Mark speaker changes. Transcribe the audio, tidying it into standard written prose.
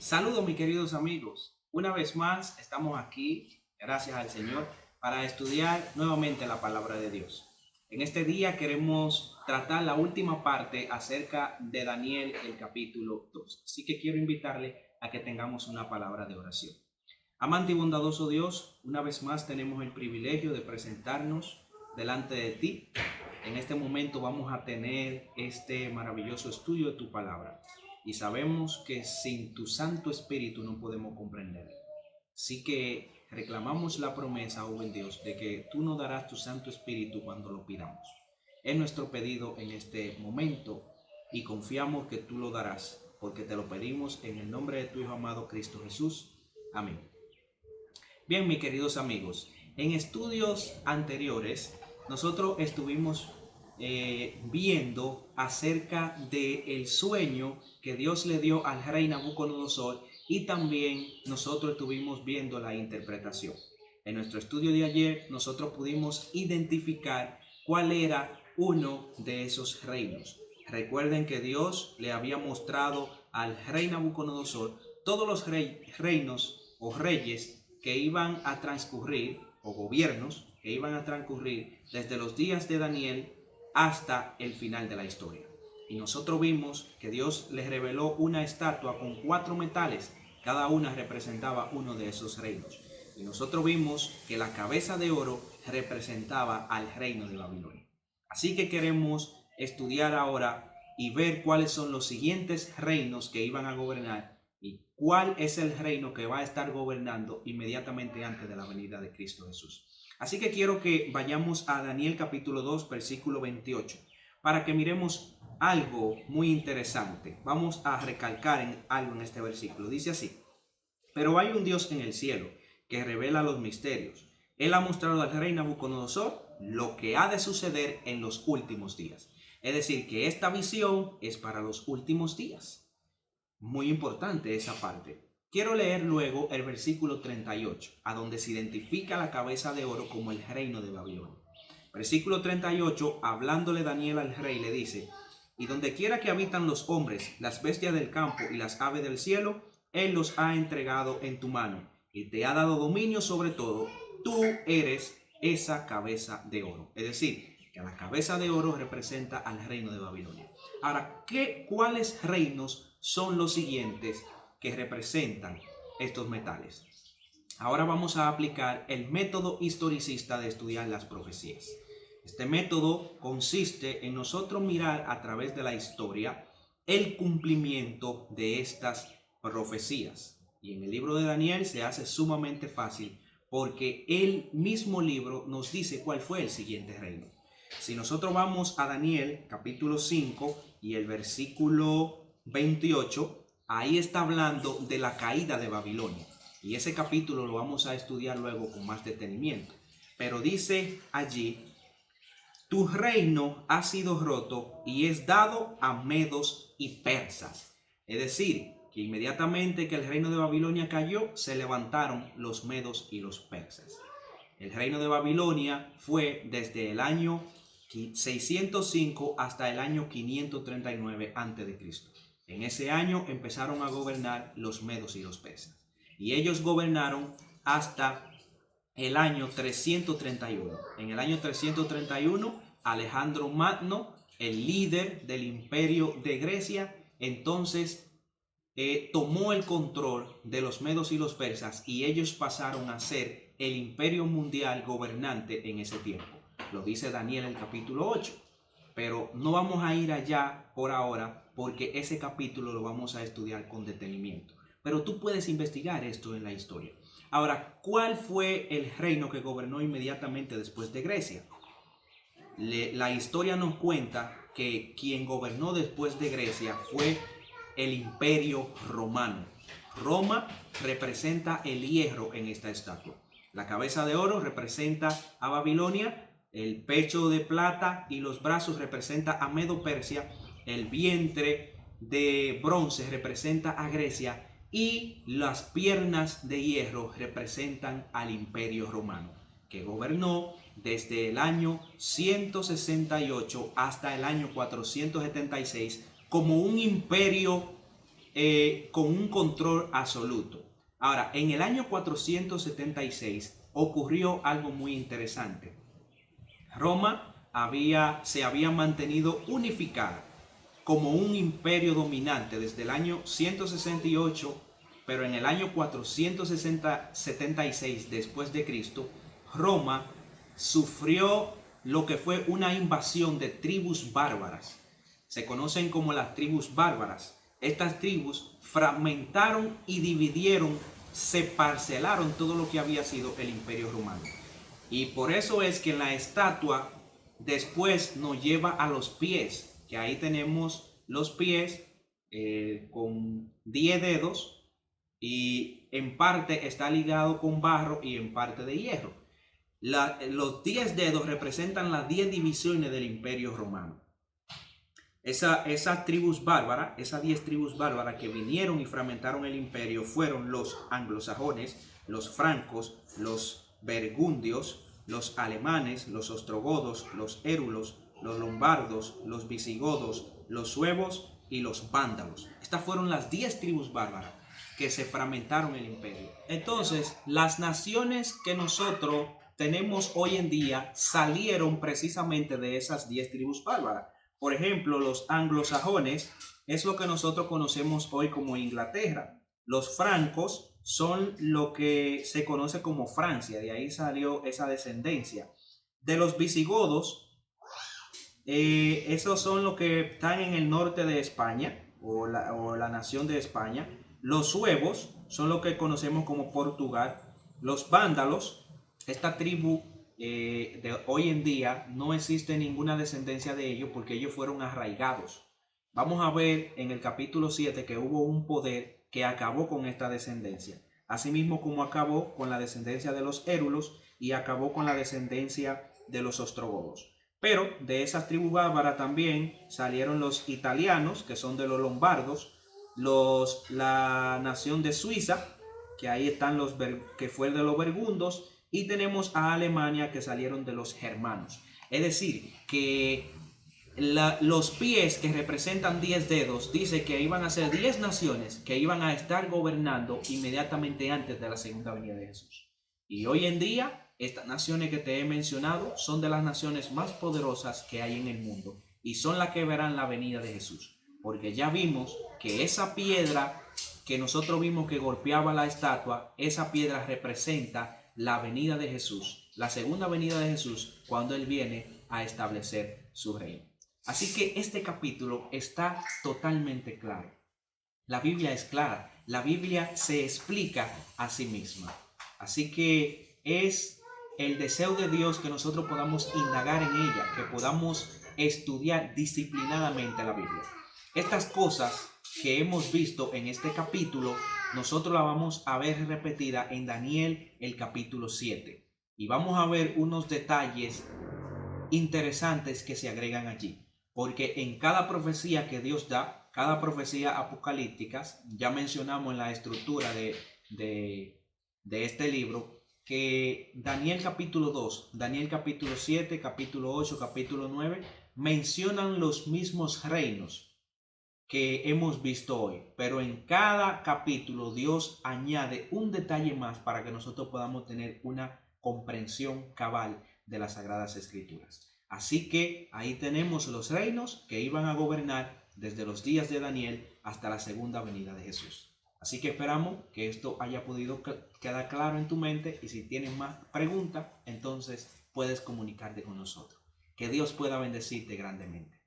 Speaker 1: Saludos mis queridos amigos. Una vez más estamos aquí, gracias al Señor, para estudiar nuevamente la palabra de Dios. En este día queremos tratar la última parte acerca de Daniel, el capítulo 2. Así que quiero invitarle a que tengamos una palabra de oración. Amante y bondadoso Dios, una vez más tenemos el privilegio de presentarnos delante de ti. En este momento vamos a tener este maravilloso estudio de tu palabra y sabemos que sin tu Santo Espíritu no podemos comprender. Así que reclamamos la promesa, oh buen Dios, de que tú nos darás tu Santo Espíritu cuando lo pidamos. Es nuestro pedido en este momento y confiamos que tú lo darás, porque te lo pedimos en el nombre de tu Hijo amado Cristo Jesús. Amén. Bien, mis queridos amigos, en estudios anteriores nosotros estuvimos viendo acerca del sueño que Dios le dio al rey Nabucodonosor y también nosotros estuvimos viendo la interpretación. En nuestro estudio de ayer nosotros pudimos identificar cuál era uno de esos reinos. Recuerden que Dios le había mostrado al rey Nabucodonosor todos los reinos o reyes que iban a transcurrir, o gobiernos que iban a transcurrir desde los días de Daniel hasta el final de la historia. Y nosotros vimos que Dios les reveló una estatua con 4 metales, cada una representaba uno de esos reinos. Y nosotros vimos que la cabeza de oro representaba al reino de Babilonia. Así que queremos estudiar ahora y ver cuáles son los siguientes reinos que iban a gobernar y cuál es el reino que va a estar gobernando inmediatamente antes de la venida de Cristo Jesús. Así que quiero que vayamos a Daniel capítulo 2, versículo 28, para que miremos algo muy interesante. Vamos a recalcar algo en este versículo. Dice así: pero hay un Dios en el cielo que revela los misterios. Él ha mostrado al rey Nabucodonosor lo que ha de suceder en los últimos días. Es decir, que esta visión es para los últimos días. Muy importante esa parte. Quiero leer luego el versículo 38, a donde se identifica la cabeza de oro como el reino de Babilonia. Versículo 38, hablándole Daniel al rey, le dice: y donde quiera que habitan los hombres, las bestias del campo y las aves del cielo, él los ha entregado en tu mano y te ha dado dominio sobre todo. Tú eres esa cabeza de oro. Es decir, que la cabeza de oro representa al reino de Babilonia. Ahora, ¿cuáles reinos son los siguientes que representan estos metales? Ahora vamos a aplicar el método historicista de estudiar las profecías. Este método consiste en nosotros mirar a través de la historia el cumplimiento de estas profecías. Y en el libro de Daniel se hace sumamente fácil porque el mismo libro nos dice cuál fue el siguiente reino. Si nosotros vamos a Daniel capítulo 5 y el versículo 28, ahí está hablando de la caída de Babilonia. Y ese capítulo lo vamos a estudiar luego con más detenimiento. Pero dice allí: tu reino ha sido roto y es dado a medos y persas. Es decir, que inmediatamente que el reino de Babilonia cayó, se levantaron los medos y los persas. El reino de Babilonia fue desde el año 605 hasta el año 539 a.C. En ese año empezaron a gobernar los medos y los persas. Y ellos gobernaron hasta el año 331. En el año 331, Alejandro Magno, el líder del imperio de Grecia, entonces tomó el control de los medos y los persas y ellos pasaron a ser el imperio mundial gobernante en ese tiempo. Lo dice Daniel en el capítulo 8. Pero no vamos a ir allá por ahora porque ese capítulo lo vamos a estudiar con detenimiento. Pero tú puedes investigar esto en la historia. Ahora, ¿cuál fue el reino que gobernó inmediatamente después de Grecia? La historia nos cuenta que quien gobernó después de Grecia fue el imperio romano. Roma representa el hierro en esta estatua. La cabeza de oro representa a Babilonia, el pecho de plata y los brazos representa a Medo-Persia, el vientre de bronce representa a Grecia y las piernas de hierro representan al imperio romano, que gobernó desde el año 168 hasta el año 476 como un imperio con un control absoluto. Ahora, en el año 476 ocurrió algo muy interesante. Roma se había mantenido unificada como un imperio dominante desde el año 168, pero en el año 476 después de Cristo, Roma sufrió lo que fue una invasión de tribus bárbaras. Se conocen como las tribus bárbaras. Estas tribus fragmentaron y dividieron, se parcelaron todo lo que había sido el imperio romano. Y por eso es que la estatua después nos lleva a los pies, que ahí tenemos los pies con 10 dedos y en parte está ligado con barro y en parte de hierro. Los 10 dedos representan las 10 divisiones del imperio romano. Esas tribus bárbaras, esas 10 tribus bárbaras que vinieron y fragmentaron el imperio fueron los anglosajones, los francos, los burgundios, los alemanes, los ostrogodos, los érulos, los lombardos, los visigodos, los suevos y los vándalos. Estas fueron las 10 tribus bárbaras que se fragmentaron el imperio. Entonces, las naciones que nosotros tenemos hoy en día salieron precisamente de esas 10 tribus bárbaras. Por ejemplo, los anglosajones es lo que nosotros conocemos hoy como Inglaterra. Los francos son lo que se conoce como Francia, de ahí salió esa descendencia. De los visigodos, esos son los que están en el norte de España o la nación de España. Los suevos son lo que conocemos como Portugal. Los vándalos, esta tribu de hoy en día no existe ninguna descendencia de ellos porque ellos fueron arraigados. Vamos a ver en el capítulo 7 que hubo un poder que acabó con esta descendencia, asimismo como acabó con la descendencia de los érulos y acabó con la descendencia de los ostrogodos. Pero de esas tribus bárbaras también salieron los italianos, que son de los lombardos, la nación de Suiza, que ahí están que fue de los burgundos, y tenemos a Alemania, que salieron de los germanos. Es decir, que los pies que representan 10 dedos, dice que iban a ser 10 naciones que iban a estar gobernando inmediatamente antes de la segunda venida de Jesús. Y hoy en día, estas naciones que te he mencionado son de las naciones más poderosas que hay en el mundo y son las que verán la venida de Jesús. Porque ya vimos que esa piedra que nosotros vimos que golpeaba la estatua, esa piedra representa la venida de Jesús, la segunda venida de Jesús, cuando Él viene a establecer su reino. Así que este capítulo está totalmente claro. La Biblia es clara, la Biblia se explica a sí misma. Así que es el deseo de Dios que nosotros podamos indagar en ella, que podamos estudiar disciplinadamente la Biblia. Estas cosas que hemos visto en este capítulo, nosotros la vamos a ver repetida en Daniel el capítulo 7. Y vamos a ver unos detalles interesantes que se agregan allí. Porque en cada profecía que Dios da, cada profecía apocalíptica, ya mencionamos en la estructura de este libro, que Daniel capítulo 2, Daniel capítulo 7, capítulo 8, capítulo 9, mencionan los mismos reinos que hemos visto hoy, pero en cada capítulo Dios añade un detalle más para que nosotros podamos tener una comprensión cabal de las Sagradas Escrituras. Así que ahí tenemos los reinos que iban a gobernar desde los días de Daniel hasta la segunda venida de Jesús. Así que esperamos que esto haya podido quedar claro en tu mente y si tienes más preguntas, entonces puedes comunicarte con nosotros. Que Dios pueda bendecirte grandemente.